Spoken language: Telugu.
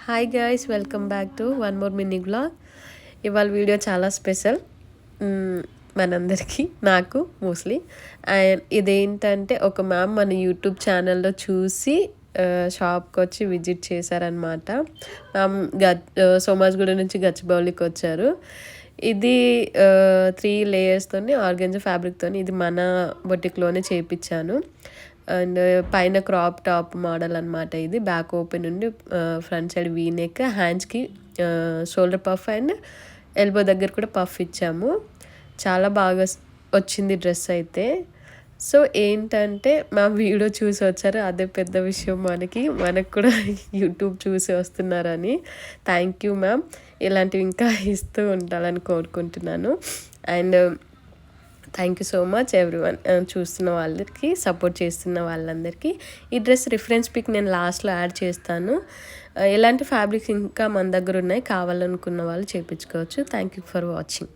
Hi guys, welcome back to one more mini vlog. ఇవాళ వీడియో చాలా స్పెషల్ మనందరికీ, నాకు మోస్ట్లీ. అండ్ ఇదేంటంటే ఒక మ్యామ్ మన యూట్యూబ్ ఛానల్లో చూసి షాప్కి వచ్చి విజిట్ చేశారనమాట. మ్యామ్ సోమాజ్గూడ నుంచి గచ్చిబౌలికి వచ్చారు. ఇది 3 లేయర్స్తోని ఆర్గెంజా ఫ్యాబ్రిక్తో ఇది మన బొటిక్లోనే చేయించాను. అండ్ పైన క్రాప్ టాప్ మోడల్ అనమాట. ఇది బ్యాక్ ఓపెన్ ఉండి ఫ్రంట్ సైడ్ వీ నెక్, హ్యాండ్స్కి షోల్డర్ పఫ్ అండ్ ఎల్బో దగ్గర కూడా పఫ్ ఇచ్చాము. చాలా బాగా వచ్చింది డ్రెస్ అయితే. సో ఏంటంటే మా వీడియో చూసి వచ్చారు, అదే పెద్ద విషయం మనకు కూడా యూట్యూబ్ చూసి వస్తున్నారని. థ్యాంక్ యూ మ్యామ్, ఇలాంటివి ఇంకా ఇస్తూ ఉండాలని కోరుకుంటున్నాను. And thank you so much everyone, చూస్తున్న వాళ్ళకి, సపోర్ట్ చేస్తున్న వాళ్ళందరికీ. ఈ డ్రెస్ రిఫరెన్స్ పిక్ నేను లాస్ట్లో యాడ్ చేస్తాను. ఎలాంటి ఫ్యాబ్రిక్స్ ఇంకా మన దగ్గర ఉన్నాయి, కావాలనుకున్న వాళ్ళు చేయించుకోవచ్చు. Thank you for watching.